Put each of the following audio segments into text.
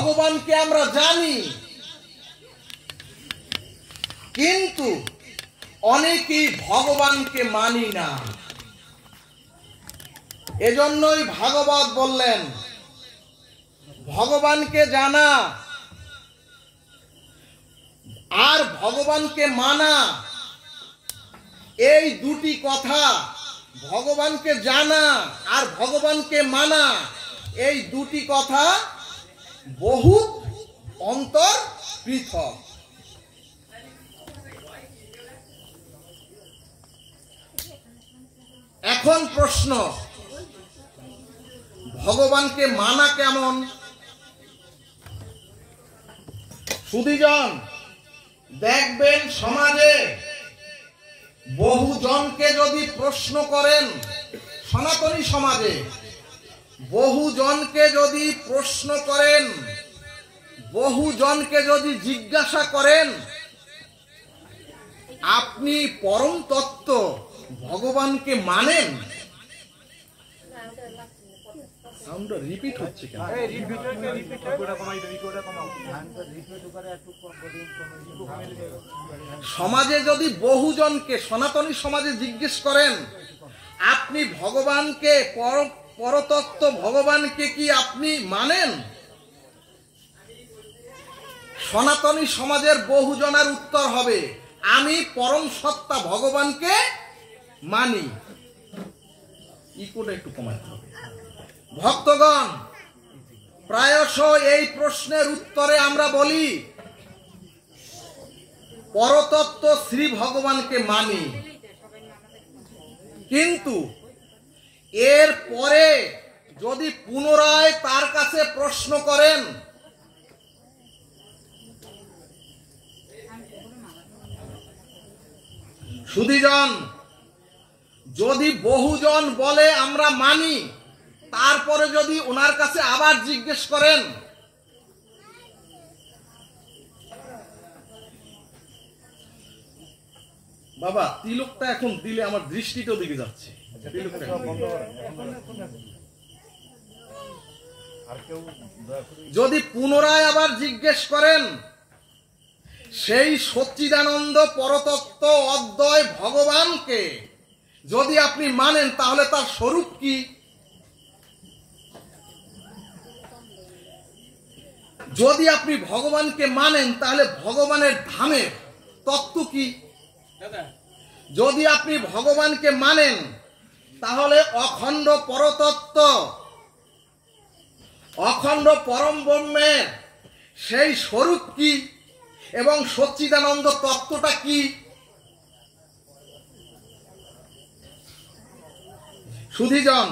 ভগবানকে আমরা জানি, কিন্তু অনেকেই ভগবানকে মানি না। এজন্যই ভাগবত বললেন ভগবানকে জানা আর ভগবানকে মানা, এই দুটি কথা, ভগবানকে জানা আর ভগবানকে মানা, এই দুটি কথা বহুত অন্তর পৃথক। এখন প্রশ্ন, ভগবানকে মানা কেমন? সুধীজন, দেখবেন সমাজে বহুজনকে যদি প্রশ্ন করেন, সনাতনী সমাজে বহুজনকে যদি প্রশ্ন করেন, বহুজনকে যদি জিজ্ঞাসা করেন, আপনি পরম তত্ত্ব ভগবানকে মানেন? সাউন্ডটা রিপিট হচ্ছে কেন? সমাজে যদি বহুজনকে, সনাতনী সমাজে জিজ্ঞেস করেন, আপনি ভগবানকে, পরতত্ত্ব ভগবানকে কি আপনি মানেন? সনাতনী সমাজের বহুজনের উত্তর হবে, আমি পরম সত্তা ভগবানকে মানি। ইকোটা একটু কমাতে হবে। ভক্তগণ, প্রায়শ এই প্রশ্নের উত্তরে আমরা বলি পরতত্ত্ব শ্রী ভগবানকে মানি, কিন্তু এর পরে যদি পুনরায় তার কাছে প্রশ্ন করেন, সুধীজন, যদি বহুজন বলে আমরা মানি, তারপরে যদি ওনার কাছে আবার জিজ্ঞেস করেন, বাবা তিলকটা এখন দিলে আমার দৃষ্টিটা দিকে যাচ্ছে, যদি পুনরায় আবার জিজ্ঞেস করেন, সেই সচ্চিদানন্দ পরতত্ত্ব অদ্বয় ভগবানকে যদি আপনি মানেন, তাহলে তার স্বরূপ কি? যদি আপনি ভগবানকে মানেন, তাহলে ভগবানের ধামের তত্ত্ব কি? যদি আপনি ভগবানকে মানেন, তাহলে অখণ্ড পরতত্ত্ব, অখণ্ড পরম ব্রহ্মের সেই স্বরূপ কি এবং সচ্চিদানন্দ তত্ত্বটা কি? সুধীজন,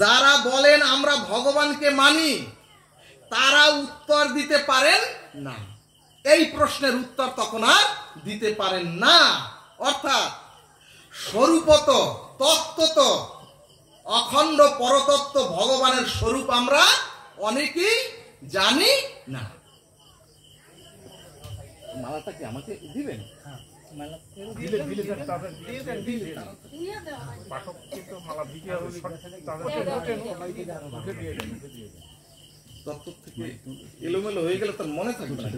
যারা বলেন আমরা ভগবানকে মানি, তারা উত্তর দিতে পারেন না, এই প্রশ্নের উত্তর তখন আর দিতে পারেন না। অর্থাৎ স্বরূপত, তত্ত্বত অখণ্ড পরতত্ত্ব ভগবানের স্বরূপ আমরা অনেকেই জানি না। মালাটা কি আমাকে দিবেন? তত্ত্ব থেকে এলোমেলো হয়ে গেলে তার মনে থাকবে না।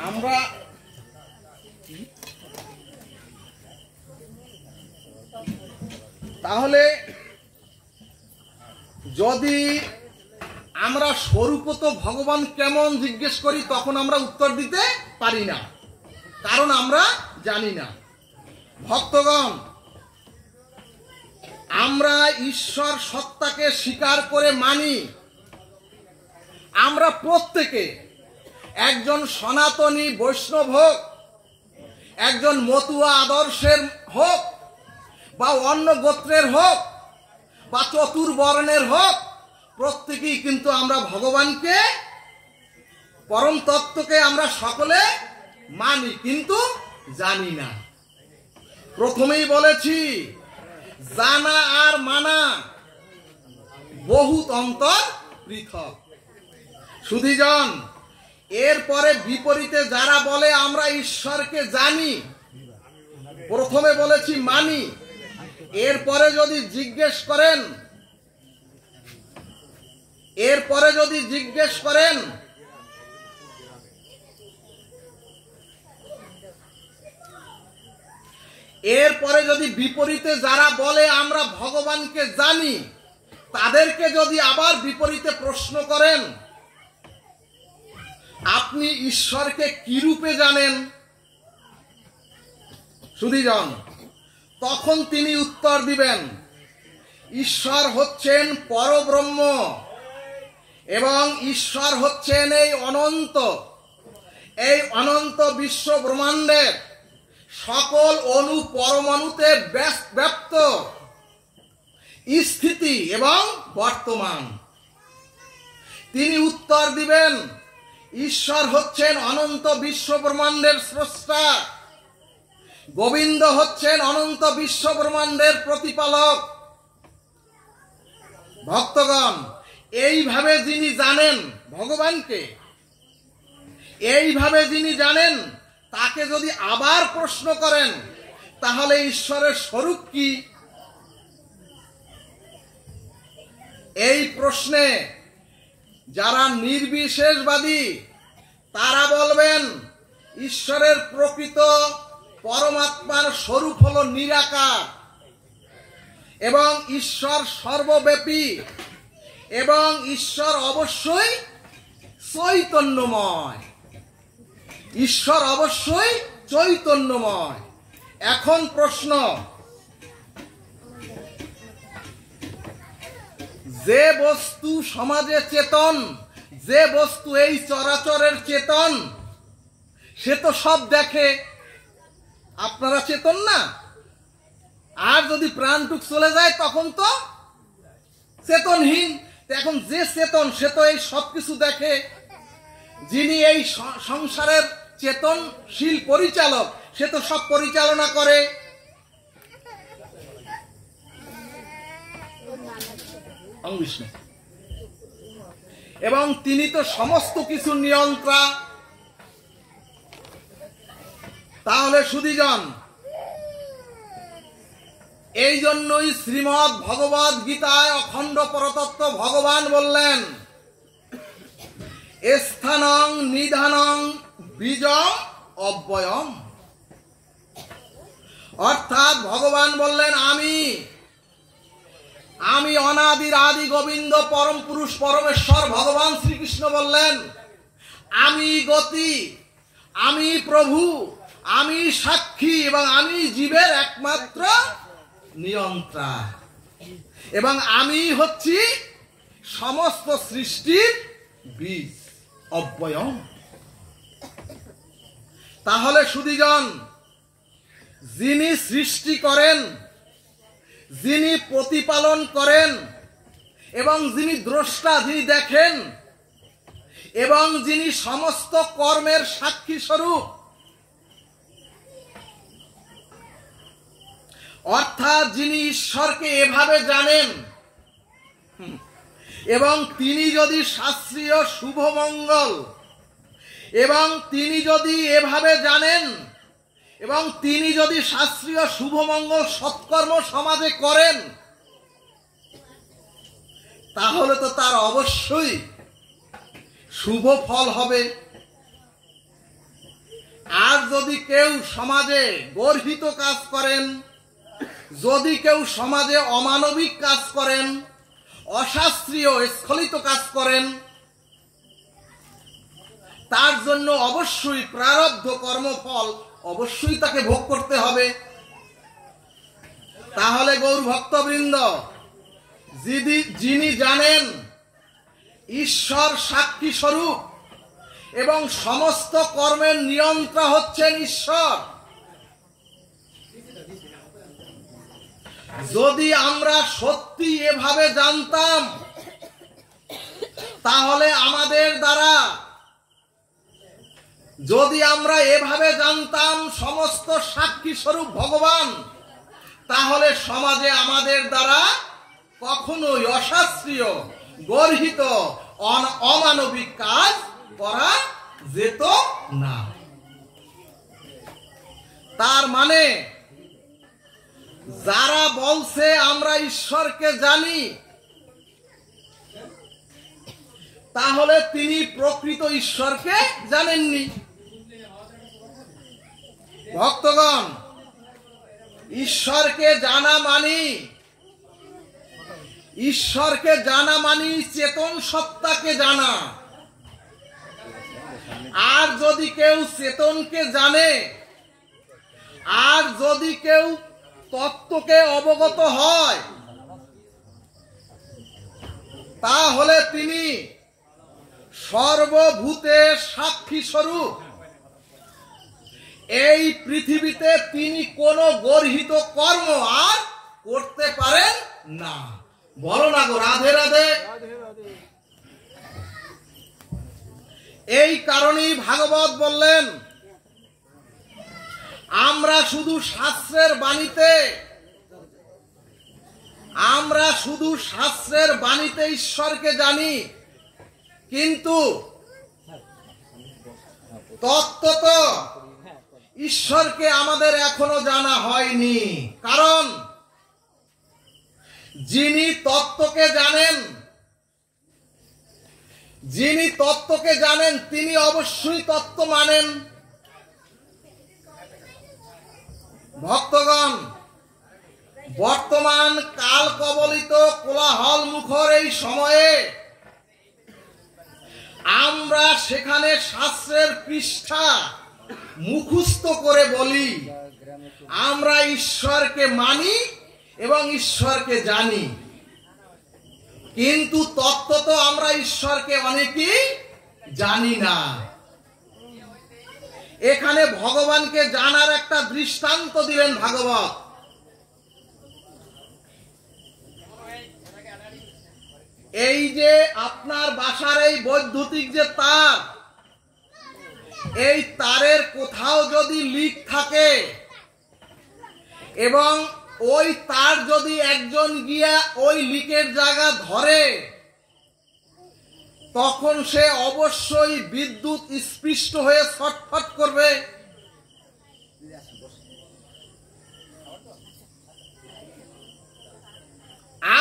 আমরা তাহলে যদি আমরা স্বরূপত ভগবান কেমন জিজ্ঞেস করি, তখন আমরা উত্তর দিতে পারি না, কারণ আমরা জানি না। ভক্তগণ, আমরা ঈশ্বর সত্তাকে স্বীকার করে মানি। আমরা প্রত্যেকে, একজন সনাতনী বৈষ্ণব হোক, একজন মতুয়া আদর্শের হোক, বা অন্য গোত্রের হোক, বা চতুর্বর্ণের হোক, প্রত্যেকেই কিন্তু আমরা ভগবানকে, পরম তত্ত্বকে আমরা সকলে মানি, কিন্তু জানি না। প্রথমেই বলেছি, জানা আর মানা বহুত অন্তর পৃথক। সুধীজন, এরপরে বিপরীতে যারা বলে আমরা ঈশ্বরকে জানি, প্রথমে বলেছি মানি, এরপরে যদি জিজ্ঞেস করেন, এরপরে যদি বিপরীতে যারা বলে আমরা ভগবানকে জানি, তাদেরকে যদি আবার বিপরীতে প্রশ্ন করেন, আপনি ঈশ্বরকে কি রূপে জানেন সুধীজন, তখন তিনি উত্তর দিবেন, ঈশ্বর হচ্ছেন পরব্রহ্ম এবং ঈশ্বর হচ্ছেন এই অনন্ত বিশ্ব ব্রহ্মাণ্ডের সকল অণু পরমাণুতে ব্যাপ্ত স্থিতি এবং বর্তমান। তিনি উত্তর দিবেন, ঈশ্বর হচ্ছেন অনন্ত বিশ্ব ব্রহ্মাণ্ডের স্রষ্টা, গোবিন্দ হচ্ছেন অনন্ত বিশ্ব ব্রহ্মাণ্ডের প্রতিপালক। ভক্তগণ, এইভাবে যিনি জানেন ভগবানকে, এইভাবে যিনি জানেন, তাকে যদি আবার প্রশ্ন করেন, তাহলে ঈশ্বরের স্বরূপ কি? এই প্রশ্নে যারা নির্বিশেষবাদী, তারা বলবেন ঈশ্বরের প্রকৃত পরমাত্মার স্বরূপ হলো নিরাকার, এবং ঈশ্বর সর্বব্যাপী, এবং ঈশ্বর অবশ্যই চৈতন্যময়। ঈশ্বর অবশ্যই চৈতন্যময়। এখন প্রশ্ন, যে বস্তু সমাজে চেতন, যে বস্তু এই চরাচরের চেতন, সে তো সব দেখে। আপনারা চেতন না? আর যদি প্রাণটুক চলে যায় তখন তো চেতনহীন। এখন যে চেতন, সে তো এই সব কিছু দেখে। যিনি এই সংসারের চেতনশীল পরিচালক, সে তো সব পরিচালনা করে। এবং তিনি তো সমস্ত কিছু নিয়ন্ত্রা। তাহলে সুধীজন, এই জন্যই শ্রীমদ্ ভগবদ গীতায় অখণ্ড পরতত্ত্ব ভগবান বললেন, স্থানং নিধানং বীজম অব্যয়ম। অর্থাৎ ভগবান বললেন, আমি অনাদির আদি গোবিন্দ পরম পুরুষ পরমেশ্বর। ভগবান শ্রীকৃষ্ণ বললেন, আমি গতি, আমি প্রভু, আমি সাক্ষী, এবং আমি জীবের একমাত্র নিয়ন্ত্রা, এবং আমি হচ্ছি সমস্ত সৃষ্টির বীজ, অব্যয়ম। তাহলে সুধীজন, যিনি সৃষ্টি করেন, যিনি প্রতিপালন করেন, এবং যিনি দ্রষ্টা, যিনি দেখেন, এবং যিনি সমস্ত কর্মের সাক্ষী স্বরূপ, অর্থাৎ যিনি ঈশ্বরকে এভাবে জানেন, এবং তিনি যদি শাস্ত্রীয় শুভমঙ্গল, এবং তিনি যদি এভাবে জানেন, এবং তিনি যদি শাস্ত্রীয় শুভমঙ্গল সৎকর্ম সমাজে করেন, তাহলে তো তার অবশ্যই শুভ ফল হবে। আর যদি কেউ সমাজে গর্হিত কাজ করেন, যদি কেউ সমাজে অমানবিক কাজ করেন, অশাস্ত্রীয় স্খলিত কাজ করেন, তার জন্য অবশ্যই প্রারব্ধ কর্মফল অবশ্যই তাকে ভোগ করতে হবে। তাহলে গৌর ভক্তবৃন্দ, যিনি জানেন ঈশ্বর সাক্ষী স্বরূপ এবং সমস্ত কর্মের নিয়ন্ত্রণ হচ্ছেন ঈশ্বর, যদি আমরা সত্যি এভাবে জানতাম তাহলে আমাদের দ্বারা, যদি আমরা এভাবে জানতাম সমস্ত সাক্ষী স্বরূপ ভগবান, তাহলে সমাজে আমাদের দ্বারা কখনোই অশাস্ত্রীয়, গর্হিত, অমানবিক কাজ করা যেত না। তার মানে যারা বলছে আমরা ঈশ্বরকে জানি, তাহলে তিনি প্রকৃত ঈশ্বরকে জানেননি। ভক্তগণ, ঈশ্বরকে জানা মানি চেতন সত্তাকে জানা। আর যদি কেউ চেতনকে জানে, আর যদি কেউ তত্ত্বকে অবগত হয়, তাহলে তিনি সর্বভূতের সাক্ষী স্বরূপ। এই পৃথিবীতে তিনি কোনো গর্হিত কর্ম আর করতে পারেন না। বলো না গো রাধে রাধে। এই কারণেই ভাগবত বললেন, আমরা শুধু শাস্ত্রের বাণীতে ঈশ্বরকে জানি, কিন্তু তত্ত্বত ঈশ্বরকে আমাদের এখনো জানা হয়নি। কারণ যিনি তত্ত্বকে জানেন তিনি অবশ্যই তত্ত্ব মানেন। ভক্তগণ, বর্তমান কাল কবলিত কোলাহল মুখর এই সময়ে আমরা সেখানে শাস্ত্রের পৃষ্ঠা মুখস্থ করে বলি আমরা ঈশ্বরকে মানি এবং ঈশ্বরকে জানি, কিন্তু তত্ত্বত আমরা ঈশ্বরকে অনেকেই জানি না। এখানে ভগবানকে জানার একটা দৃষ্টান্ত দিলেন ভাগবত। এই যে আপনার বাসার এই বৈদ্যুতিক যে তার, এই তারের কোথাও যদি লিক থাকে এবং ওই তার যদি একজন গিয়া ওই লিকের জায়গা ধরে, তখন সে অবশ্যই বিদ্যুৎ স্পৃষ্ট হয়ে ছটফট করবে।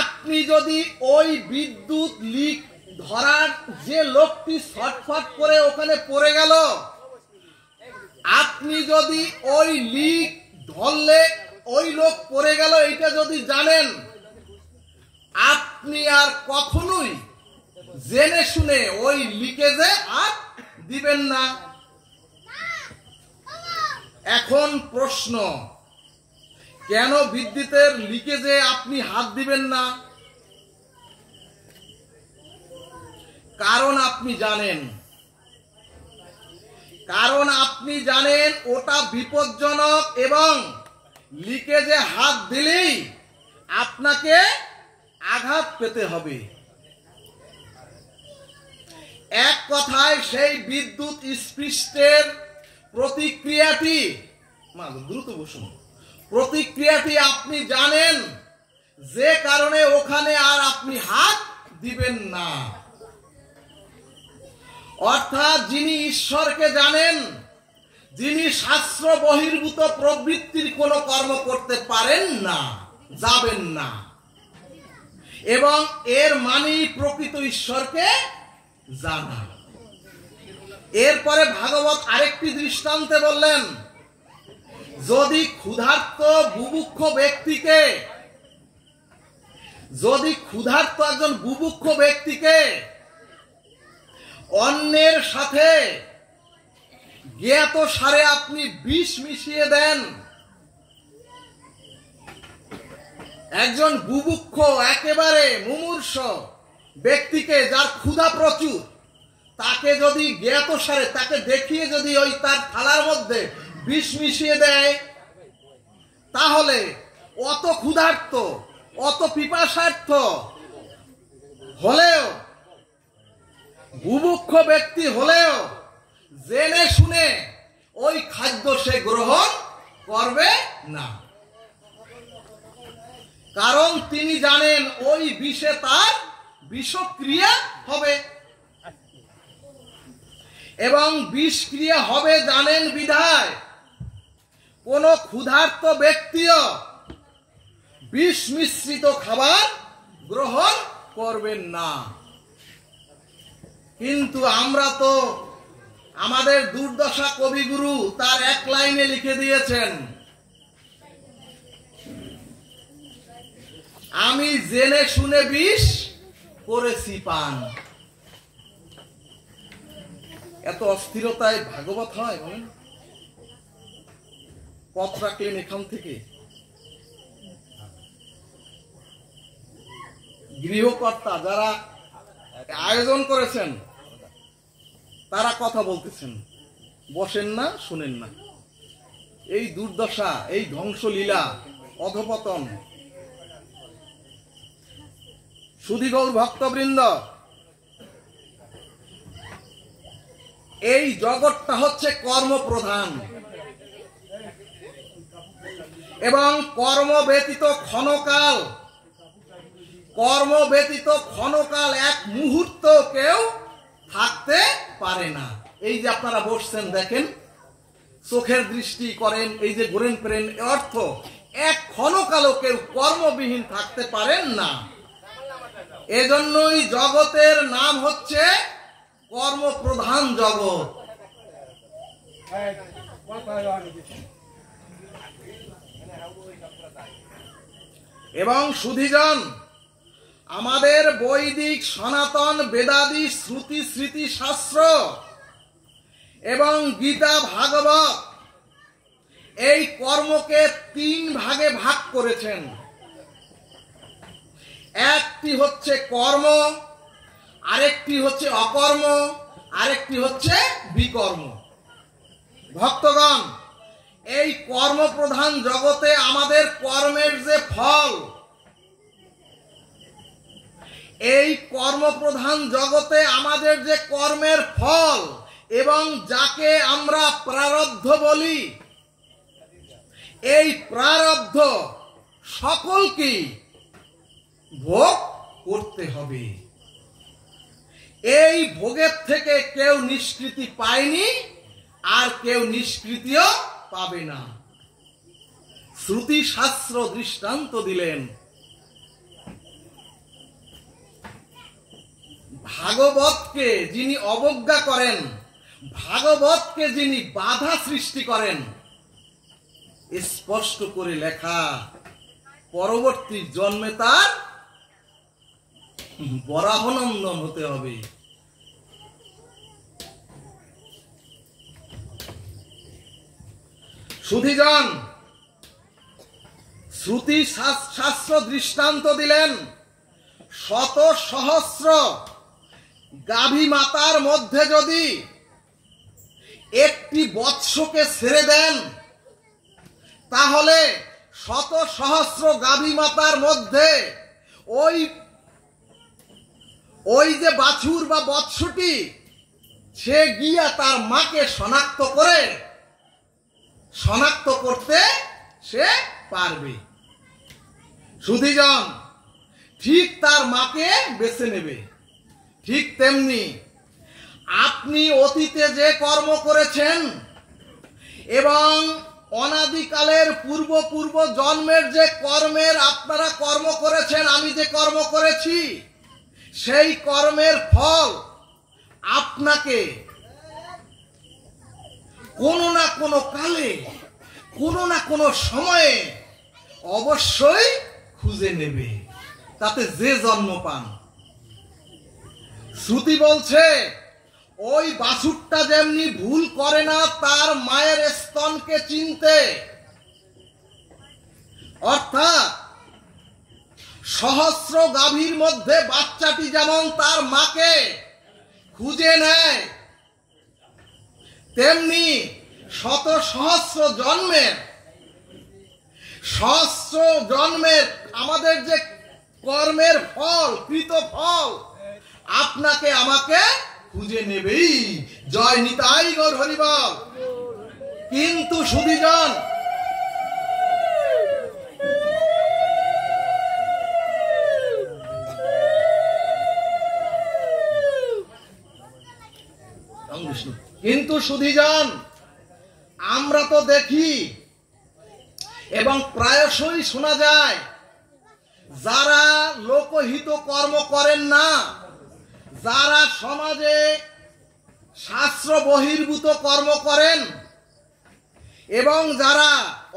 আপনি যদি ওই বিদ্যুৎ লিক ধরার যে লোকটি ছটফট করে ওখানে পড়ে গেল, আপনি যদি ওই লিক ধরলে ওই লোক পড়ে গেল এটা যদি জানেন, আপনি আর কখনোই জেনে শুনে ওই লিকেজে হাত দিবেন না। এখন প্রশ্ন, কেন বিদ্যুতের লিকেজে আপনি হাত দিবেন না? কারণ আপনি জানেন ওটা বিপজ্জনক এবং লিকেজে হাত দিলেই আপনাকে আঘাত পেতে হবে। এক কথায় সেই বিদ্যুৎ স্পৃষ্টের প্রতিক্রিয়াটি আপনি জানেন, যে কারণে ওখানে আর আপনি হাত দিবেন না। অর্থাৎ যিনি ঈশ্বরকে জানেন, যিনি শাস্ত্র বহির্ভূত প্রবৃত্তির কোনো কর্ম করতে পারেন না, যাবেন না, এবং এর মানেই প্রকৃত ঈশ্বরকে জানা। এরপরে ভাগবত আরেকটি দৃষ্টান্তে বললেন, যদি ক্ষুধার্ত একজন বুভুক্ষ ব্যক্তিকে অন্যের সাথে জ্ঞাত সারে আপনি বিষ মিশিয়ে দেন, একজন বুভুক্ষ একেবারে মুমূর্ষ ব্যক্তিকে, যার ক্ষুধা প্রচুর, তাকে যদি জ্ঞাতসারে তাকে দেখিয়ে যদি ওই তার থালার মধ্যে বিষ মিশিয়ে দেয়, তাহলে অত ক্ষুধার্ত অত পিপাসার্থ হলেও, বুভুক্ষ ব্যক্তি হলেও জেনে শুনে ওই খাদ্য সে গ্রহণ করবে না। কারণ তিনি জানেন ওই বিষে তার বিষক্রিয়া হবে, এবং বিষক্রিয়া হবে জানেন বিধায় কোন ক্ষুধার্ত ব্যক্তিও বিষ মিশ্রিত খাবার গ্রহণ করবেন না। কিন্তু আমরা তো, আমাদের দুর্দশা কবিগুরু তার এক লাইনে লিখে দিয়েছেন, আমি জেনে শুনে বিষ করেছি পান। এত অস্থিরতায় ভাগবত হয় বলেন? পথ রাখলেন এখান থেকে, গৃহকর্তা যারা আয়োজন করেছেন তারা কথা বলতেছেন, বসেন না, শুনেন না। এই দুর্দশা, এই ধ্বংসলীলা, অধপতন। সুধী গৌর ভক্তবৃন্দ, এই জগৎটা হচ্ছে কর্মপ্রধান, এবং কর্ম ব্যতীত ক্ষণকাল এক মুহূর্ত কেউ থাকতে পারে না। এই যে আপনারা বসছেন, দেখেন, চোখের দৃষ্টি করেন, এই যে ঘুরেন ফেরেন, অর্থ এক ক্ষণকালও কেউ কর্মবিহীন থাকতে পারেন না। এজন্যই জগতের নাম হচ্ছে কর্মপ্রধান জগৎ। এবং সুধীজন, আমাদের বৈদিক সনাতন বেদাদি শ্রুতি স্মৃতি শাস্ত্র এবং গীতা ভাগবত এই কর্মকে 3 ভাগে ভাগ করেছেন। একটি হচ্ছে কর্ম, আরেকটি হচ্ছে অকর্ম, আরেকটি হচ্ছে বিকর্ম। ভক্তগণ, এই কর্মপ্রধান জগতে আমাদের কর্মের যে ফল, এই কর্মপ্রধান জগতে আমাদের যে কর্মের ফল এবং যাকে আমরা প্রারব্ধ বলি, এই প্রারব্ধ সকলকেই ভোগ করতে হবে। এই ভোগের থেকে কেউ নিষ্কৃতি পায়নি, আর কেউ নিষ্কৃতিও পাবে না। শ্রুতি শাস্ত্র দৃষ্টান্ত দিলেন। ভাগবতকে যিনি অবজ্ঞা করেন, ভাগবতকে যিনি বাধা সৃষ্টি করেন, স্পষ্ট করে লেখা, পরবর্তী জন্মে তার বরাহনন্দন হতে হবে। সুধীজন, শ্রুতি শাস্ত্র দৃষ্টান্ত দিলেন, শত সহস্র গাভী মাতার মধ্যে যদি একটি বৎসকে ছেড়ে দেন, তাহলে শত সহস্র গাভী মাতার মধ্যে ওই যে বাছুর বা বৎসটি, সে গিয়া তার মাকে শনাক্ত করতে সে পারবে। সুধীজন, ঠিক তার মাকে বেছে নেবে। ঠিক তেমনি আপনি অতীতে যে কর্ম করেছেন এবং অনাদিকালের পূর্ব জন্মের যে কর্মের আপনারা কর্ম করেছেন, আমি যে কর্ম করেছি, সেই কর্মের ফল আপনাকে কোনো না কোনো কালে, কোনো না কোনো সময়ে অবশ্যই খুঁজে নেবে, তাতে যে জন্ম পান। শ্রুতি বলছে, ওই বাছুরটা যেমনি ভুল করে না তার মায়ের স্তনকে চিনতে, অর্থাৎ সহস্র গাভীর মধ্যে বাচ্চাটি যেমন তার মাকে খুঁজে নেয়, তেমনি শত সহস্র জন্মের আমাদের যে কর্মের ফল, কৃত ফল আপনাকে আমাকে খুঁজে নেবেই। জয় নিতাই গৌর হরিবল। কিন্তু সুধীজন, আমরা তো দেখি এবং প্রায়শই শোনা যায়, যারা লোকহিত কর্ম করেন না, যারা সমাজে শাস্ত্র বহির্ভূত কর্ম করেন এবং যারা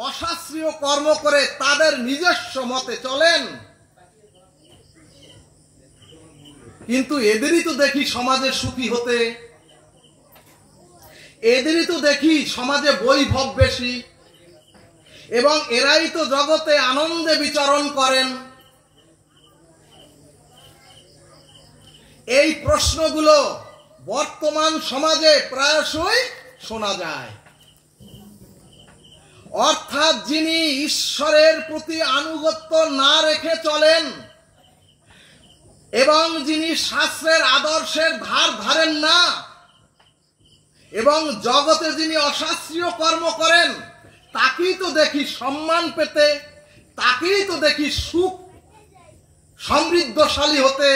অশাস্ত্রীয় কর্ম করে তাদের নিজস্ব মতে চলেন, কিন্তু এদেরই তো দেখি সমাজে সুখী হতে, এদেরই তো দেখি সমাজে বৈভব বেশি, এবং এরাই তো জগতে আনন্দে বিচরণ করেন। এই প্রশ্নগুলো বর্তমান সমাজে প্রায়শই শোনা যায়। অর্থাৎ যিনি ঈশ্বরের প্রতি আনুগত্য না রেখে চলেন এবং যিনি শাস্ত্রের আদর্শের ধার ধারেন না এবং জগতে যিনি অশাস্ত্রীয় কর্ম করেন, তাকেই তো দেখি সম্মান পেতে, তাকেই তো দেখি সুখ সমৃদ্ধশালী হতে।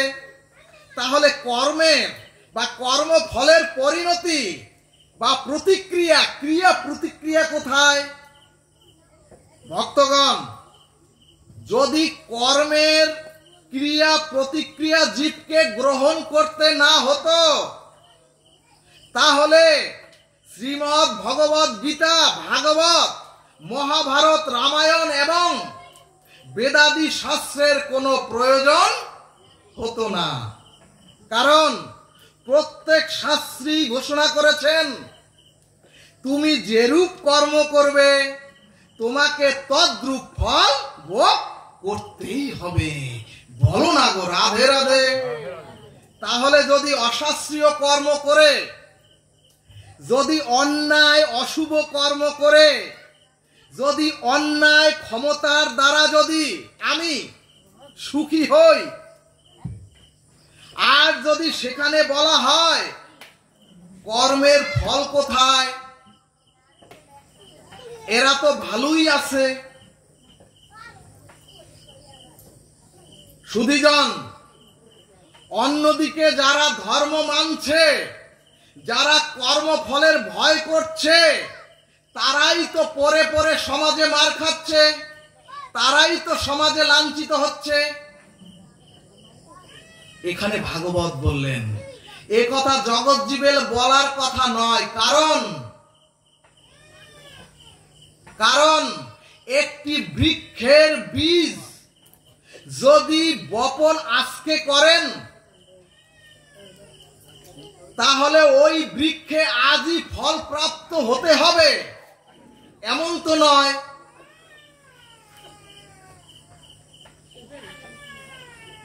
তাহলে কর্মের বা কর্মফলের পরিণতি বা প্রতিক্রিয়া, ক্রিয়া প্রতিক্রিয়া কোথায়? ভক্তগণ, যদি কর্মের ক্রিয়া প্রতিক্রিয়া জীবকে গ্রহণ করতে না হতো, তাহলে শ্রীমদ্ ভগবদ গীতা, ভাগবত, মহাভারত, রামায়ণ এবং বেদাদি শাস্ত্রের কোনো প্রয়োজন হতো না। কারণ প্রত্যেক শাস্ত্রী ঘোষণা করেছেন, তুমি যেরূপ কর্ম করবে তোমাকে তদ্রূপ ফল ভোগ করতেই হবে। বলো না গো রাধে রাধে। তাহলে যদি অশাস্ত্রীয় কর্ম করে, যদি অন্যায় অশুভ কর্ম করে, যদি অন্যায় ক্ষমতার দ্বারা যদি আমি সুখী হই, আর যদি সেখানে বলা হয় কর্মের ফল কোথায়, এরা তো ভালোই আছে। সুধীজন, অন্যদিকে যারা ধর্ম মানছে, যারা কর্মফলের ভয় করছে, তারাই তো পরে পরে সমাজে মার খাচ্ছে, তারাই তো সমাজে লাঞ্ছিত হচ্ছে। এখানে ভাগবত বললেন, এ কথা জগৎজীবের বলার কথা নয়। কারণ একটি বৃক্ষের বীজ যদি বপন আজকে করেন, তাহলে ওই বৃক্ষে আজই ফল প্রাপ্ত হতে হবে এমন তো নয়।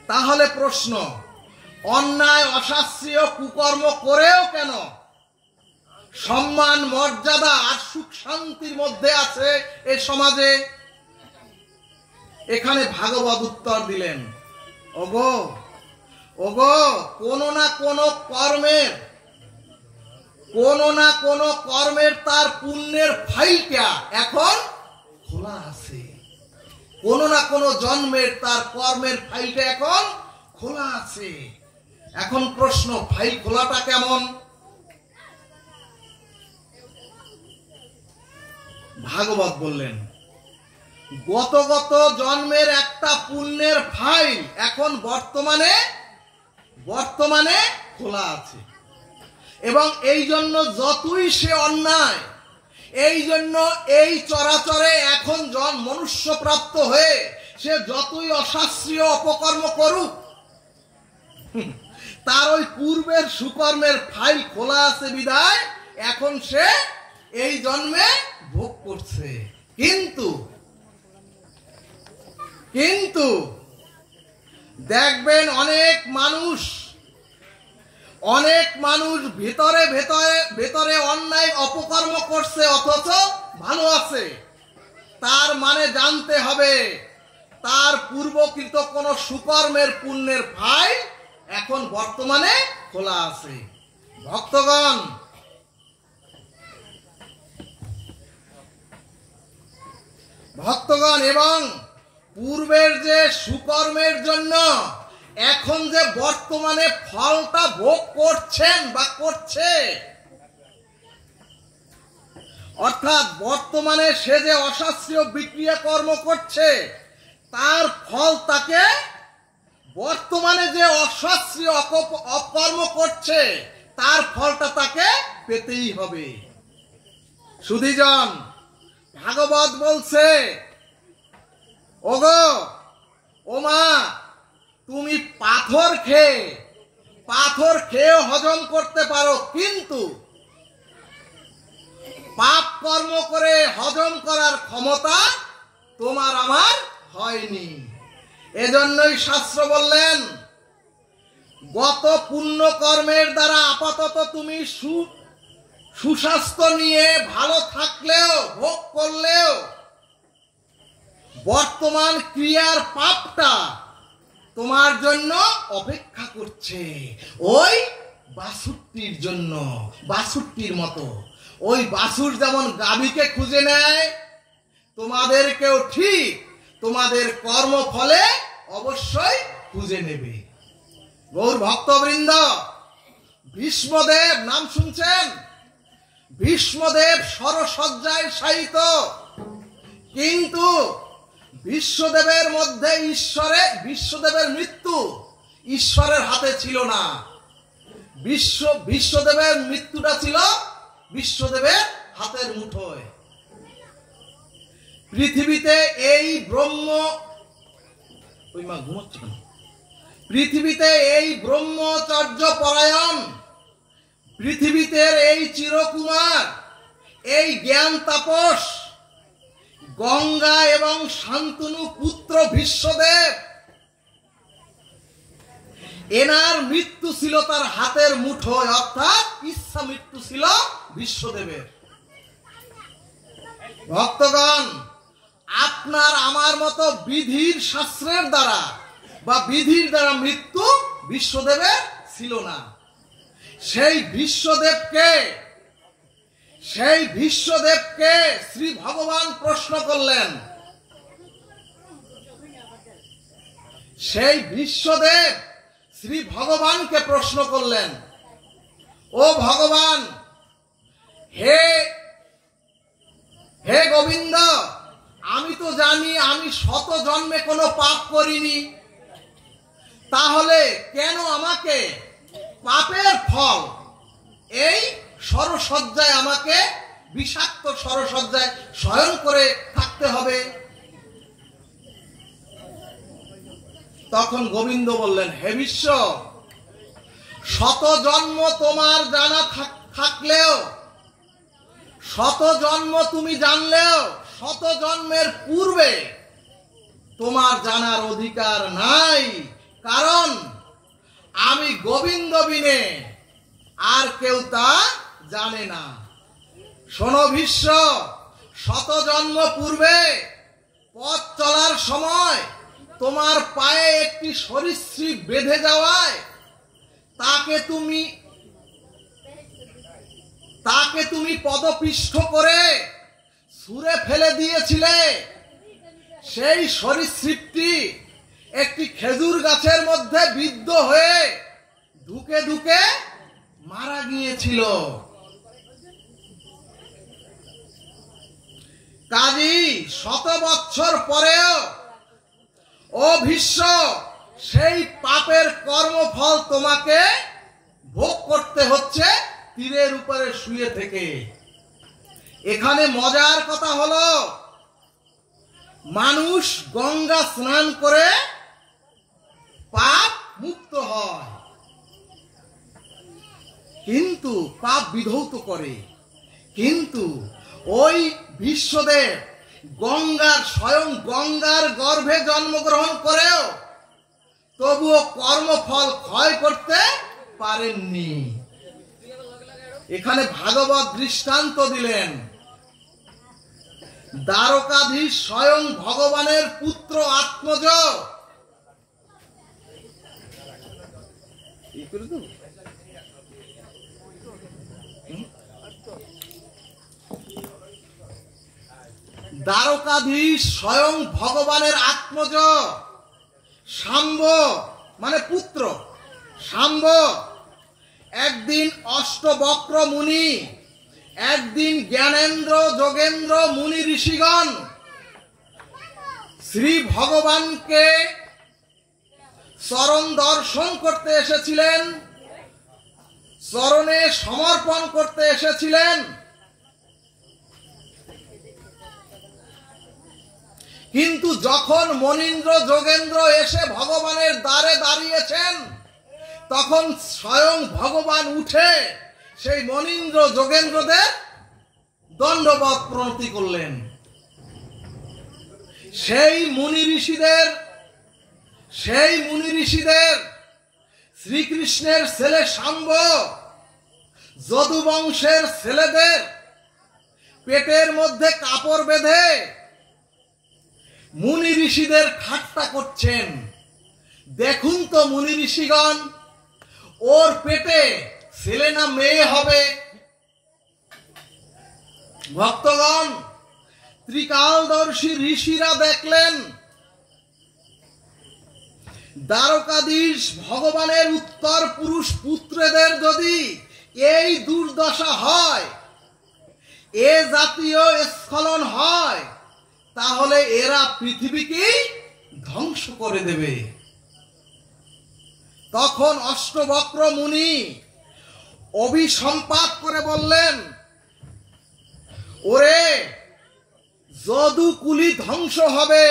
তাহলে প্রশ্ন, অন্যায় অশাস্ত্রীয় কুকর্ম করেও কেন সম্মান, মর্যাদা আর সুখ শান্তির মধ্যে আছে এ সমাজে? এখানে ভাগবত উত্তর দিলেন, ওগো কোনো না কোনো কর্মের তার পুণ্যের ফাইলটা এখন খোলা আছে। কোনো না কোনো জন্মের তার কর্মের ফাইলটা এখন খোলা আছে। এখন প্রশ্ন, ফাইল খোলাটা কেমন? ভাগবত বললেন, গত জন্মের একটা পুণ্যের ফাইল এখন বর্তমানে খোলা আছে, এবং এই জন্য যতই সে অন্যায়, এই জন্য এই চরাচরে এখন মনুষ্য প্রাপ্ত হয়ে সে যতই অশাস্ত্রীয় অপকর্ম করুক, তার ওই পূর্বের সুকর্মের ফাইল খোলা আছে বিধায় এখন সে এই জন্মে ভোগ করছে। কিন্তু দেখবেন অনেক মানুষ ভেতরে ভেতরে ভেতরে অন্যায় অপকর্ম করছে অথচ ভালো আছে। তার মানে জানতে হবে তার পূর্বকৃত কোন সুকর্মের পুণ্যের ফাইল এখন বর্তমানে খোলা আছে। ভক্তগণ এবং পূর্বের যে সুকর্মের জন্য এখন যে বর্তমানে ফলটা ভোগ করছেন বা করছে, অর্থাৎ বর্তমানে সে যে অশাস্ত্রীয় বিক্রিয়া কর্ম করছে তার ফল তাকে বর্তমানে যে অশাস্ত্রীয় অকর্ম করছে তার ফলটা তাকে পেতেই হবে। সুধীজন, ভাগবত বলছে, ওগো ও মা, তুমি পাথর খেয়ে হজম করতে পারো, কিন্তু পাপ কর্ম করে হজম করার ক্ষমতা তোমার আমার হয়নি। এজন্যই শাস্ত্র বললেন, গত পুণ্য কর্মের দ্বারা আপাতত তুমি সুস্বাস্থ্য নিয়ে ভালো থাকলেও ভোগ করলেও বর্তমান ক্রিয়ার পাপটা তোমার জন্য অপেক্ষা করছে ওই বাছুরটির জন্য। বাছুরটির মতো, ওই বাছুর যেমন গাভীকে খুঁজে নেয়, তোমাদেরকেও ঠিক তোমাদের কর্মফলে অবশ্যই খুঁজে নেবে। গৌর ভক্তবৃন্দ, ভীষ্মদেব নাম শুনছেন? ভীষ্মদেব সরসজ্জায় শায়িত, কিন্তু বিশ্বদেবের মধ্যে বিশ্বদেবের মৃত্যু ঈশ্বরের হাতে ছিল না। বিশ্বদেবের মৃত্যুটা ছিল বিশ্বদেবের হাতের মুঠোয়। পৃথিবীতে এই ব্রহ্মচর্য পরায়ণ, পৃথিবীতে এই চিরকুমার, এই জ্ঞান তাপস গঙ্গা এবং শান্তনু পুত্র ভীষ্মদেব, এনার মৃত্যু ছিল তার হাতের মুঠোয়, অর্থাৎ ইচ্ছা মৃত্যু ছিল বিশ্বদেবের। ভক্তগণ, আপনার আমার মতো বিধির শাস্ত্রের দ্বারা বা বিধির দ্বারা মৃত্যু বিশ্বদেবের ছিল না। সেই বিশ্বদেবকে শ্রী ভগবান প্রশ্ন করলেন। সেই বিশ্বদেব শ্রী ভগবানকে প্রশ্ন করলেন, ও ভগবান, হে গোবিন্দ, আমি তো জানি আমি শত জন্মে কোনো পাপ করিনি, তাহলে কেন আমাকে পাপের ফল এই সরসজ্জায়, আমাকে বিষাক্ত সরসজ্জায় শয়ন করে থাকতে হবে? তখন গোবিন্দ বললেন, হে বিশ্ব, শত জন্ম তোমার জানা থাকলেও, শত জন্ম তুমি জানলেও শত জন্মের পূর্বে তোমার জানার অধিকার নাই, কারণ আমি গোবিন্দ বিনে আর কেউ তা জানে না। শোনো ভীষ্ম, শত জন্ম পূর্বে পথ চলার সময় তোমার পায়ে একটি সরীসৃপ বেঁধে যাওয়ায় তাকে তুমি পদপিষ্ঠ করে ছুঁড়ে ফেলে দিয়েছিলে। সেই সরীসৃপটি একটি খেজুর গাছের মধ্যে বিদ্ধ হয়ে ধুকে ধুকে মারা গিয়েছিল। কাজী শত বছর পরেও ও ভীষ্ম, সেই পাপের কর্মফল তোমাকে ভোগ করতে হচ্ছে তীরের উপরে শুয়ে থেকে। এখানে মজার কথা হলো, মানুষ গঙ্গা স্নান করে পাপ মুক্ত হয়, কিন্তু পাপ বিধৌত করে। কিন্তু ওই বিশ্বদেব স্বয়ং গঙ্গার গর্ভে জন্মগ্রহণ করেও তবুও কর্মফল ক্ষয় করতে পারেননি। এখানে ভাগবত দৃষ্টান্ত দিলেন, দ্বারকাধীশ স্বয়ং ভগবানের পুত্র আত্মজ। দ্বারকাধীশ স্বয়ং ভগবানের আত্মজ শাম্ব মানে পুত্র। শাম্ব একদিন অষ্টবক্র মুনি, একদিন জ্ঞানেন্দ্র যোগেন্দ্র মুনি ঋষিগণ শ্রী ভগবানকে চরণ দর্শন করতে এসেছিলেন, চরণে সমর্পণ করতে এসেছিলেন। কিন্তু যখন মনীন্দ্র যোগেন্দ্র এসে ভগবানের দ্বারে দাঁড়িয়েছেন, তখন স্বয়ং ভগবান উঠে সেই মনীন্দ্র যোগেন্দ্রদের দণ্ডবৎ প্রণতি করলেন। সেই মুনি ঋষিদের শ্রীকৃষ্ণের ছেলে শাম্ব যদু বংশের ছেলেদের পেটের মধ্যে কাপড় বেঁধে মুনি ঋষিদের ঠাট্টা করছেন। দেখুন তো মুনি ঋষিগণ, ওর পেটে ছেলে না মেয়ে হবে? ভক্তগণ, ত্রিকালদর্শী ঋষিরা দেখলেন দ্বারকাধীশ ভগবানের উত্তর পুরুষ পুত্রদের যদি এই দুর্দশা হয়, এ জাতীয় স্খলন হয়, তাহলে এরা পৃথিবীকেই ধ্বংস করে দেবে। তখন অষ্টবক্র মুনি অভিসম্পাত করে বললেন, ওরে যদুকুলি ধ্বংস হবে।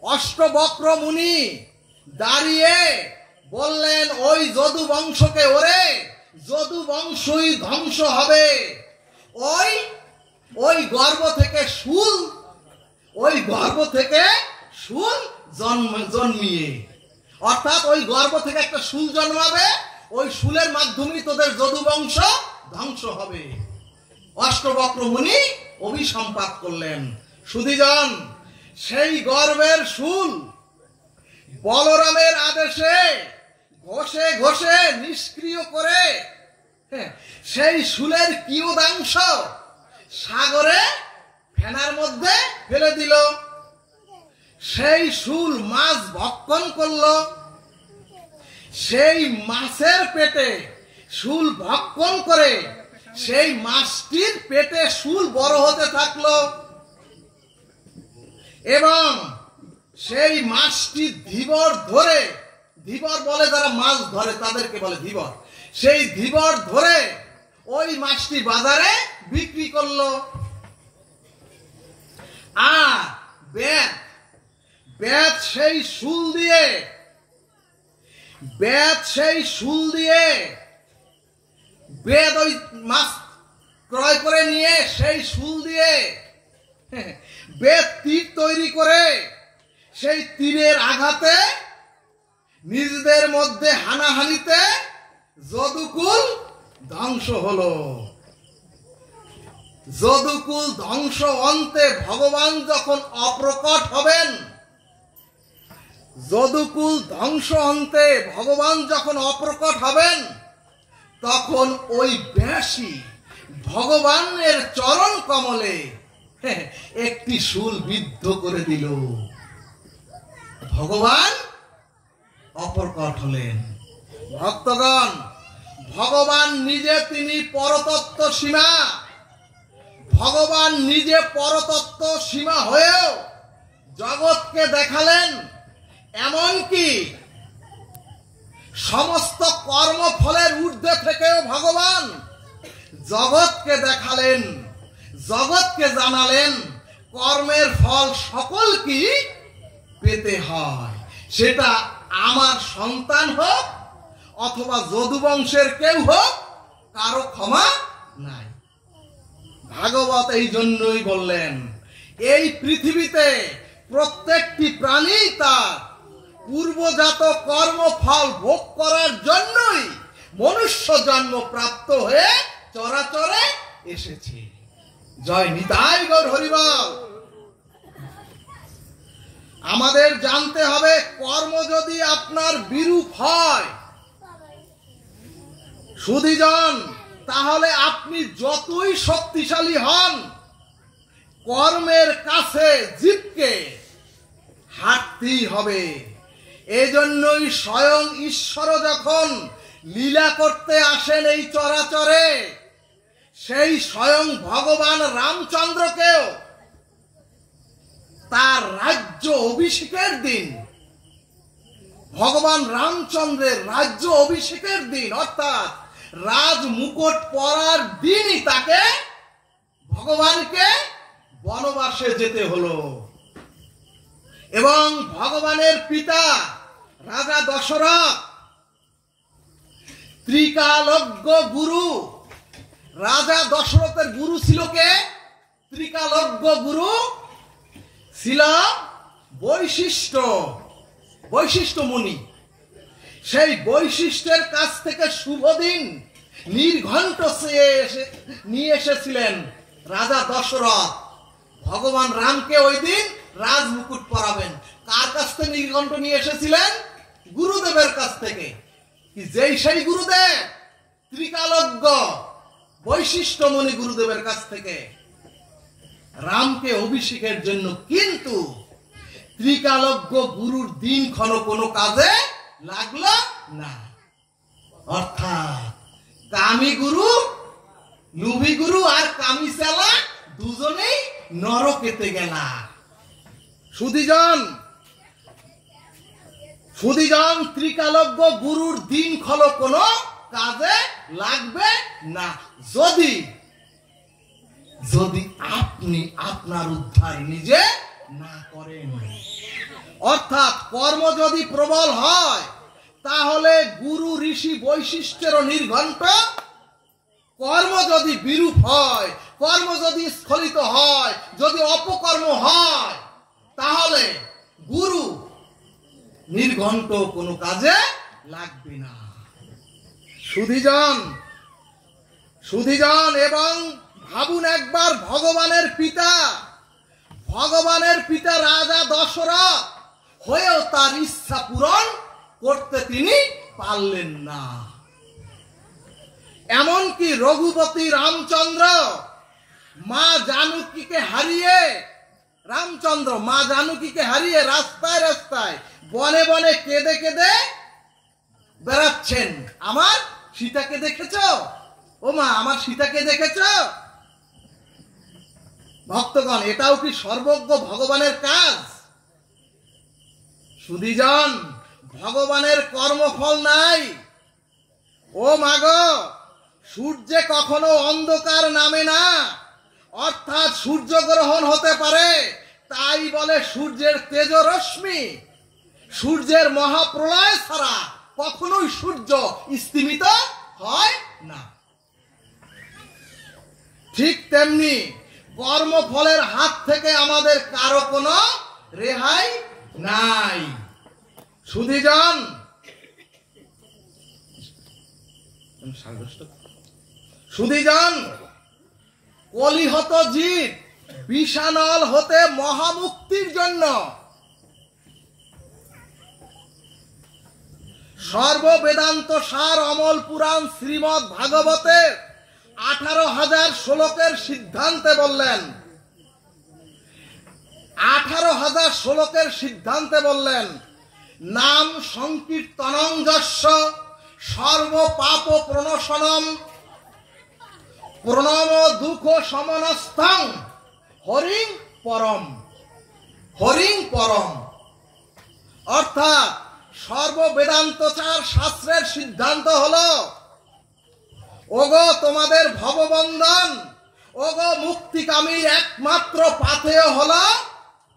অষ্টবক্র মুনি দাঁড়িয়ে বললেন ওই যদু বংশকে, ওরে যদু বংশই ধ্বংস হবে। ওই গর্ভ থেকে শুল জন্মিয়ে, অর্থাৎ ওই গর্ভ থেকে একটা শুল জন্মাবে, ওই শুলের মাধ্যমে তোদের যদু বংশ ধ্বংস হবে। অষ্টবক্র মুনি অভিসম্পাত করলেন। সুধীজন, সেই গর্ভের শুল বলরামের আদেশে ঘষে ঘষে নিষ্ক্রিয় করে সেই শুলের কিয়দাংশ সাগরে ফেনার মধ্যে ফেলে দিল। সেই শুল মাছ ভক্ষণ করল। সেই মাছের পেটে শুল ভক্ষণ করে সেই মাছটির পেটে শুল বড় হতে থাকলো এবং সেই মাছটি ধীবর ধরে, ধীবর বলে যারা মাছ ধরে তাদেরকে বলে ধীবর, সেই ধীবর ধরে ওই মাছটি বাজারে বিক্রি করলো। আর বেদ সেই শুল দিয়ে বেদ ওই মাছ ক্রয় করে নিয়ে সেই শুল দিয়ে বেদ তীর তৈরি করে সেই তীরের আঘাতে নিজেদের মধ্যে হানাহানিতে যদুকুল ধ্বংস হলো। যদুকুল ধ্বংস অন্তে ভগবান যখন অপ্রকট হবেন, যদুকুল ধ্বংস অন্তে ভগবান যখন অপ্রকট হবেন, তখন ওই ব্যাসী ভগবানের চরণ কমলে একটি শুল বিদ্ধ করে দিল। ভগবান অপ্রকট হলেন। ভক্তগণ, ভগবান নিজে তিনি পরতত্ত্ব সীমা। ভগবান নিজে পরতত্ত্ব সীমা হয়েও জগৎকে দেখালেন। এমনকি সমস্ত কর্মফলের ঊর্ধ্বে থেকেও ভগবান জগৎকে দেখালেন, জগৎকে জানালেন কর্মের ফল সকলকে পেতে হয়। সেটা আমার সন্তান হোক অথবা যদু বংশের কেউ হোক, কারো ক্ষমা নাই। ভাগবত এই জন্যই বললেন, এই পৃথিবীতে প্রত্যেকটি প্রাণী তার পূর্ব জয় নিতাই গৌর হরিবল। আমাদের জানতে হবে কর্ম যদি আপনার বিরূপ হয় সুধীজন, তাহলে আপনি যতই শক্তিশালী হন কর্মের কাছে জীবকে হাঁটতেই হবে। এজন্যই স্বয়ং ঈশ্বর যখন লীলা করতে আসেন এই চরাচরে, সেই স্বয়ং ভগবান রামচন্দ্রকেও তার রাজ্য অভিষেকের দিন, ভগবান রামচন্দ্রের রাজ্য অভিষেকের দিন অর্থাৎ রাজ মুকুট পরার দিনই তাকে ভগবানকে বনবাসে যেতে হলো। এবং ভগবানের পিতা রাজা দশরথ ত্রিকালজ্ঞ গুরু, রাজা দশরথের গুরু ছিল কে? ত্রিকালজ্ঞ গুরু ছিল বৈশিষ্ট্য মুনি। সেই বৈশিষ্ট্যের কাছ থেকে শুভদিন নির্ঘণ্ট নিয়ে এসেছিলেন রাজা দশরথ। ভগবান রামকে ওই দিন রাজ মুকুট পরাবেন। কার কাছ থেকে নির্ঘণ্ট নিয়ে এসেছিলেন? গুরুদেবের কাছ থেকে। যেই সেই গুরুদেব ত্রিকালজ্ঞ বৈশিষ্ট্য মুনি গুরুদেবের কাছ থেকে রামকে অভিষেকের জন্য। কিন্তু ত্রিকালজ্ঞ গুরুর দিনক্ষণ কোনো কাজে লাগলো না। অর্থাৎ কামি গুরু, লুভি গুরু আর কামি চালা দুজনেই নরকেতে গেলা। সুধীজন ত্রিকালজ্ঞ গুরুর দিনক্ষণ কোনো কাজে লাগবে না যদি আপনি আপনার উদ্ধার নিজে না করেন। অর্থাৎ কর্ম যদি প্রবল হয় তাহলে গুরু ঋষি বৈশিষ্ট্যেরও নির্ঘণ্ট, কর্ম যদি বিরূপ হয়, কর্ম যদি স্খলিত হয়, যদি অপকর্ম হয়, তাহলে গুরু নির্ঘণ্ট কোনো কাজে লাগবে না। সুধীজন এবং ভাবুন একবার ভগবানের পিতা রাজা দশরথ হয়েও তার ইচ্ছা পূরণ করতে তিনি পারলেন না। এমনকি রঘুপতি রামচন্দ্র মা জানকীকে হারিয়ে রাস্তায় রাস্তায় বনে বনে কেঁদে কেঁদে বেড়াচ্ছেন। আমার সীতাকে দেখেছ? ও মা, আমার সীতাকে দেখেছ? ভক্তগণ, এটাও কি সর্বজ্ঞ ভগবানের কাজ? সুধীজন, ভগবানের কর্মফল নাই। ও মাগো, সূর্যে কখনো অন্ধকার নামে না, অর্থাৎ সূর্যগ্রহণ হতে পারে, তাই বলে সূর্যের তেজরশ্মি, সূর্যের মহাপ্রলয় ছাড়া কখনোই সূর্য স্তিমিত হয় না। ঠিক তেমনি কর্মফলের হাত থেকে আমাদের কারো কোনো রেহাই নাই। সুধীজন, কলিহত জীব বিষানল হতে মহামুক্তির জন্য সর্ববেদান্ত সার অমল পুরাণ শ্রীমৎ ভাগবতের 18,000 শ্লোকের সিদ্ধান্তে বললেন, 18,000 শ্লোকের সিদ্ধান্তে বললেন, নাম সংকীর্তনং যস্য সর্ব পাপ প্রণশনম প্রণম দুঃখ সমনস্থং হরিং পরম। অর্থাৎ সর্ববেদান্তচার শাস্ত্রের সিদ্ধান্ত হলো, ওগো তোমাদের ভববন্ধন, ওগো মুক্তিকামীর একমাত্র পাথেয় হলো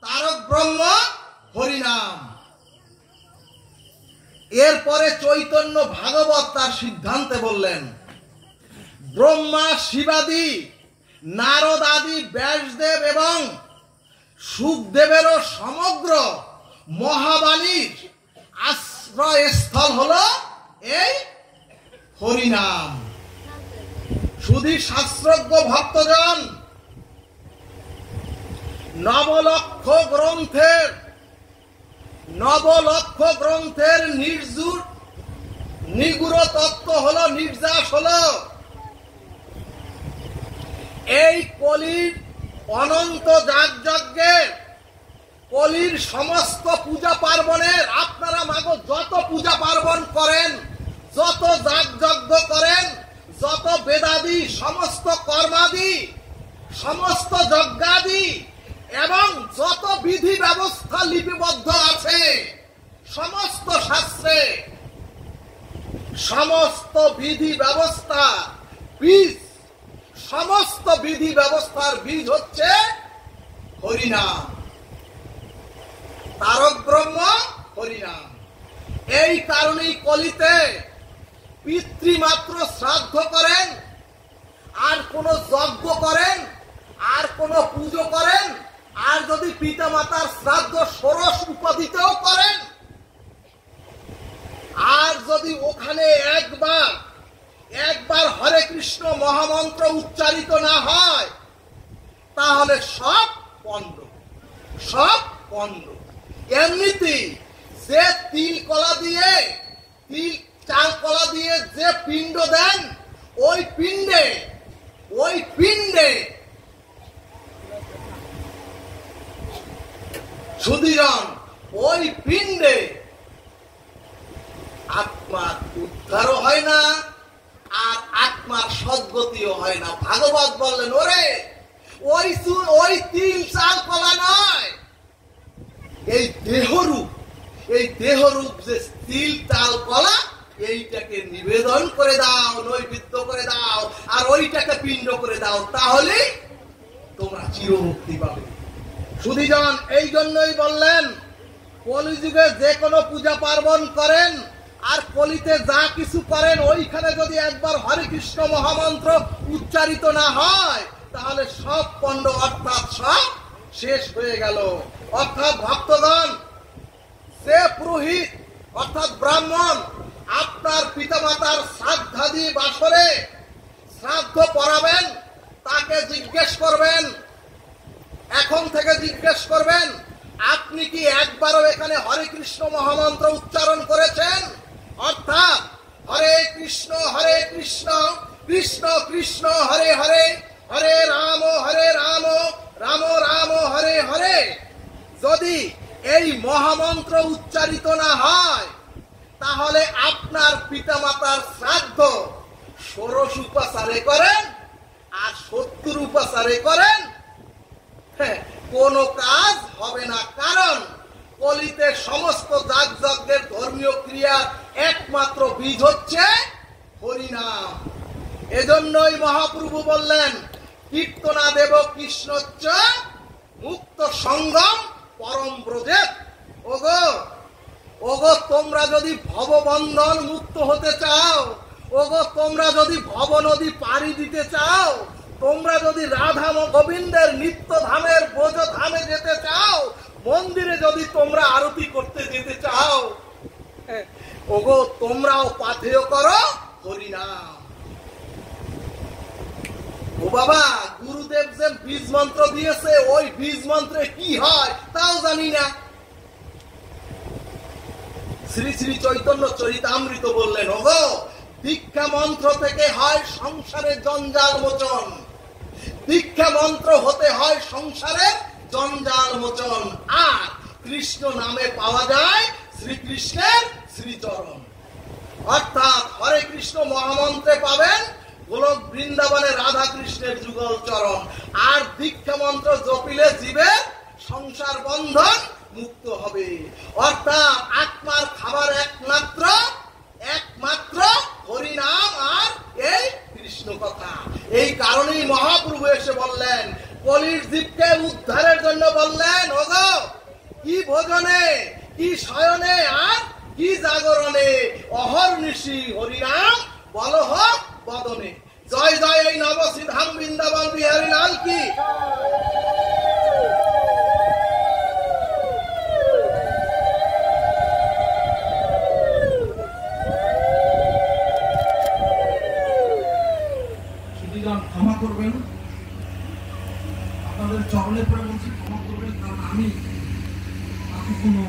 তারক ব্রহ্ম হরিনাম। এরপরে চৈতন্য ভাগবত তার সিদ্ধান্তে বললেন, ব্রহ্মা শিবাদি নারদ আদি ব্যাসদেব এবং সুখদেবেরও সমগ্র মহাবাণীর আশ্রয়স্থল হলো এই হরিনাম। শুধু শাস্ত্রজ্ঞ ভক্তজন, নবলক্ষ গ্রন্থের নিগুড় তত্ত্ব হলো, নির্যাস হলো এই কলির অনন্ত যাগযজ্ঞের, কলির সমস্ত পূজা পার্বণের, আপনারা মাগো যত পূজা পার্বণ করেন, যত যাগযজ্ঞ করেন, যত বেদাদি, সমস্ত কর্মাদি, সমস্ত যজ্ঞাদি এবং যত বিধি ব্যবস্থা লিপিবদ্ধ আছে সমস্ত শাস্ত্রে, সমস্ত বিধি ব্যবস্থা বীজ, সমস্ত বিধি ব্যবস্থার বীজ হচ্ছে হরিনাম, তারক ব্রহ্ম হরিনাম। এই কারণেই কলিতে পিতৃমাত্র শ্রাদ্ধ করেন, আর কোন যজ্ঞ করেন, আর কোন পুজো করেন, আর যদি পিতা মাতার শ্রাদ্ধ ষোড়শ উপাধিতেও করেন, আর যদি ওখানে একবার হরে কৃষ্ণ মহামন্ত্র উচ্চারিত না হয়, তাহলে সব পণ্ড। এমনিতেই যে তিল চাল কলা দিয়ে যে পিণ্ড দেন, ওই পিণ্ডে সুধীজন, ওই পিণ্ডে আত্মার উদ্ধারও হয় না, আর আত্মার সদ্গতিও হয় না। ভাগবত বললেন, ওরে ওই তিল চাল কলা নয়, এই দেহরূপ যে তিল চাল কলা, এইটাকে নিবেদন করে দাও, নৈবেদ্য করে দাও, আর ওইটাকে পিণ্ড করে দাও, তাহলে তোমরা চিরমুক্তি পাবে। সুধীজন, এই জন্যই বললেন, কলিযুগে যে কোনো পূজা পার্বণ করেন আর কলিতে যা কিছু করেন, ওইখানে যদি একবার হরে কৃষ্ণ মহামন্ত্র উচ্চারিত না হয়, তাহলে সব পণ্ড, অর্থাৎ সব শেষ হয়ে গেল। অর্থাৎ ভক্তগণ, যে পুরোহিত অর্থাৎ ব্রাহ্মণ আপনার পিতামাতার শ্রাদ্ধাদি বাসরে শ্রাদ্ধ পড়াবেন, তাকে জিজ্ঞেস করবেন, এখন থেকে জিজ্ঞেস করবেন, আপনি কি একবারও এখানে হরে কৃষ্ণ মহামন্ত্র উচ্চারণ করেছেন? অর্থাৎ হরে কৃষ্ণ কৃষ্ণ কৃষ্ণ হরে হরে, হরে রাম রাম রাম হরে হরে। যদি এই মহামন্ত্র উচ্চারিত না হয়, তাহলে আপনার পিতামাতার শ্রাদ্ধ ষোড়শ উপাচারে করেন আর 70 উপাচারে করেন, কোন কাজ হবে না। কারণ কলিতে সমস্ত যাগযজ্ঞের ধর্মীয় ক্রিয়ার একমাত্র বীজ হচ্ছে হরিনাম। এজন্যই মহাপ্রভু বললেন, কীর্তনা দেব কৃষ্ণচ্চ মুক্ত সঙ্গম পরম ব্রজেত। ওগো তোমরা যদি ভববন্ধন মুক্ত হতে চাও, ওগো তোমরা যদি ভব নদী পাড়ি দিতে চাও, তোমরা যদি রাধা গোবিন্দের নিত্য ধামের ব্রজ ধামে যেতে চাও, মন্দিরে যদি তোমরা আরতি করতে যেতে চাও, ওগো তোমরাও পাথেয় করো হরিনাম। ও বাবা, গুরুদেব যে বীজ মন্ত্র দিয়েছে, ওই বীজ মন্ত্রে কি হয় তাও জানি না। শ্রী শ্রী চৈতন্য চরিতামৃত বললেন, ওগো দীক্ষা মন্ত্র থেকে হয় সংসারের জঞ্জাল মোচন, দীক্ষা মন্ত্র হতে হয় সংসারের জঞ্জাল মোচন, আর কৃষ্ণ নামে পাওয়া যায় শ্রীকৃষ্ণের শ্রীচরণ। অর্থাৎ হরে কৃষ্ণ মহামন্ত্রে পাবেন গোলক বৃন্দাবনে রাধা কৃষ্ণের যুগল চরণ, আর দীক্ষা মন্ত্র জপিলে জীবের সংসার বন্ধন মুক্ত হবে। অর্থাৎ আত্মার খাবার একমাত্র হরিনাম আর এই কৃষ্ণ কথা। এই কারণেই মহাপ্রভু এসে বললেন, কলির জীবকে উদ্ধারের জন্য বললেন, ওগো কি ভোজনে, কি শয়নে, আর কি জাগরণে, অহর্নিশি হরিনাম বল হোক বদনে। জয় জয় এই নবশ্রীধাম বৃন্দাবন বিহারী লাল কি। ক্ষমা করবেন, আপনাদের চরণে পড়ে বলছি ক্ষমা করবেন, কারণ আমি কোনো